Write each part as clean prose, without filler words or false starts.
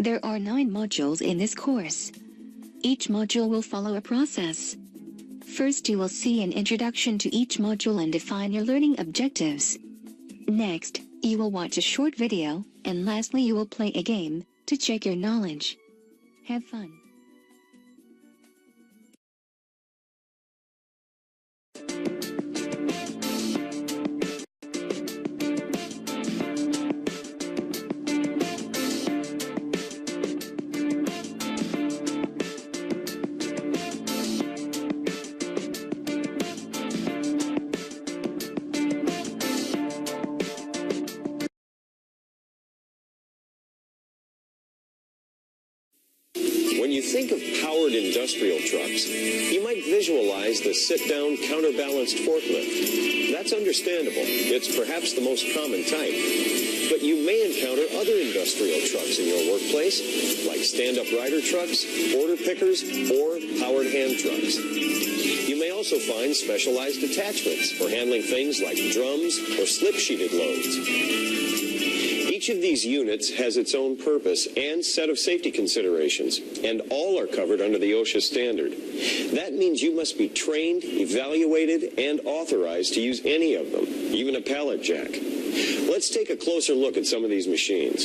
There are 9 modules in this course. Each module will follow a process. First, you will see an introduction to each module and define your learning objectives. Next, you will watch a short video, and lastly you will play a game to check your knowledge. Have fun. When you think of powered industrial trucks, you might visualize the sit-down counterbalanced forklift. That's understandable. It's perhaps the most common type. But you may encounter other industrial trucks in your workplace, like stand-up rider trucks, order pickers, or powered hand trucks. You may also find specialized attachments for handling things like drums or slip-sheeted loads. Each of these units has its own purpose and set of safety considerations, and all are covered under the OSHA standard. That means you must be trained, evaluated, and authorized to use any of them, even a pallet jack. Let's take a closer look at some of these machines,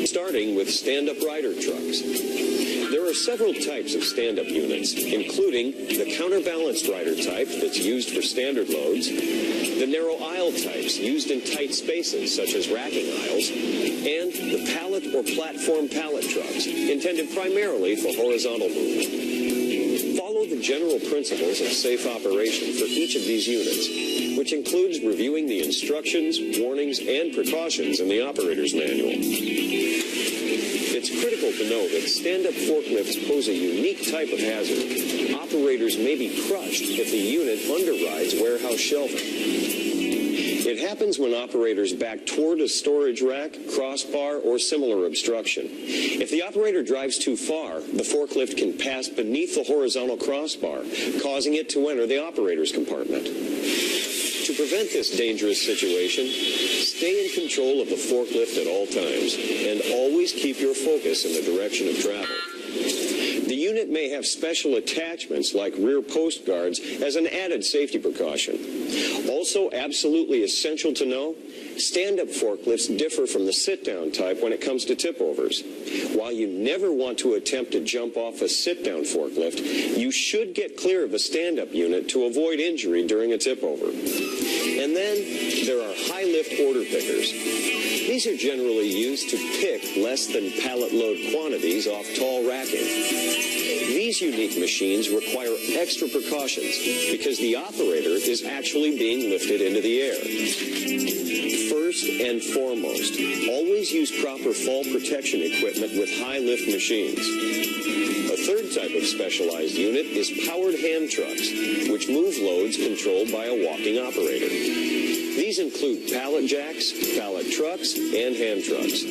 starting with stand-up rider trucks. There are several types of stand-up units, including the counterbalanced rider type that's used for standard loads, the narrow aisle types used in tight spaces such as racking aisles, and the pallet or platform pallet trucks intended primarily for horizontal movement. Follow the general principles of safe operation for each of these units, which includes reviewing the instructions, warnings, and precautions in the operator's manual. It's critical to know that stand-up forklifts pose a unique type of hazard. Operators may be crushed if the unit underrides warehouse shelving. It happens when operators back toward a storage rack, crossbar, or similar obstruction. If the operator drives too far, the forklift can pass beneath the horizontal crossbar, causing it to enter the operator's compartment. To prevent this dangerous situation, stay in control of the forklift at all times, and always keep your focus in the direction of travel. The unit may have special attachments like rear post guards as an added safety precaution. Also absolutely essential to know, stand-up forklifts differ from the sit-down type when it comes to tip-overs. While you never want to attempt to jump off a sit-down forklift, you should get clear of a stand-up unit to avoid injury during a tip-over. And then there are high-lift order pickers. These are generally used to pick less than pallet load quantities off tall racking. These unique machines require extra precautions because the operator is actually being lifted into the air. First and foremost, always use proper fall protection equipment with high-lift machines. A third type of specialized unit is powered hand trucks, which move loads controlled by a walking operator. These include pallet jacks, pallet trucks, and hand trucks.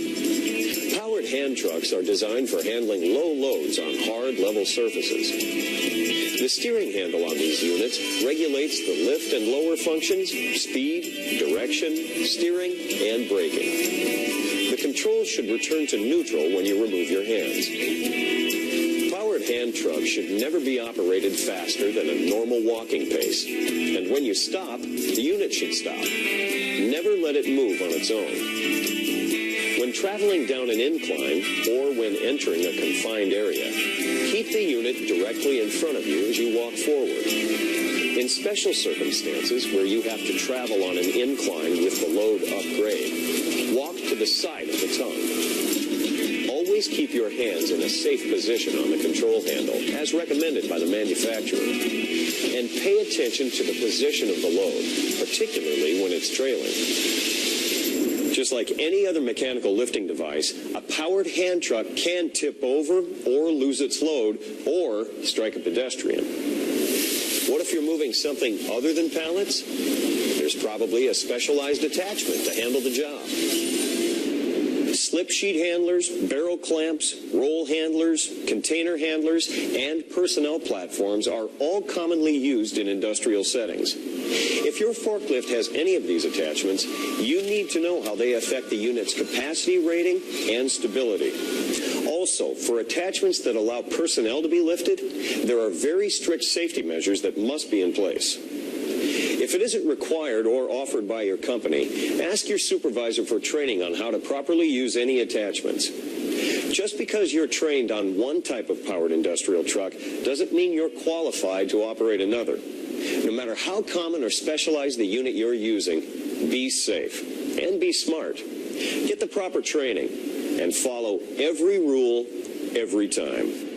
Powered hand trucks are designed for handling low loads on hard, level surfaces. The steering handle on these units regulates the lift and lower functions, speed, direction, steering, and braking. The controls should return to neutral when you remove your hands. Powered hand trucks should never be operated faster than a normal walking pace. And when you stop, the unit should stop. Never let it move on its own. When traveling down an incline or when entering a confined area, keep the unit directly in front of you as you walk forward. In special circumstances where you have to travel on an incline with the load upgrade, walk to the side of the tongue. Always keep your hands in a safe position on the control handle, as recommended by the manufacturer. And pay attention to the position of the load, particularly when it's trailing. Just like any other mechanical lifting device, a powered hand truck can tip over or lose its load or strike a pedestrian. What if you're moving something other than pallets? There's probably a specialized attachment to handle the job. Slip sheet handlers, barrel clamps, roll handlers, container handlers, and personnel platforms are all commonly used in industrial settings. If your forklift has any of these attachments, you need to know how they affect the unit's capacity rating and stability. Also, for attachments that allow personnel to be lifted, there are very strict safety measures that must be in place. If it isn't required or offered by your company, ask your supervisor for training on how to properly use any attachments. Just because you're trained on one type of powered industrial truck doesn't mean you're qualified to operate another. No matter how common or specialized the unit you're using, be safe and be smart. Get the proper training and follow every rule every time.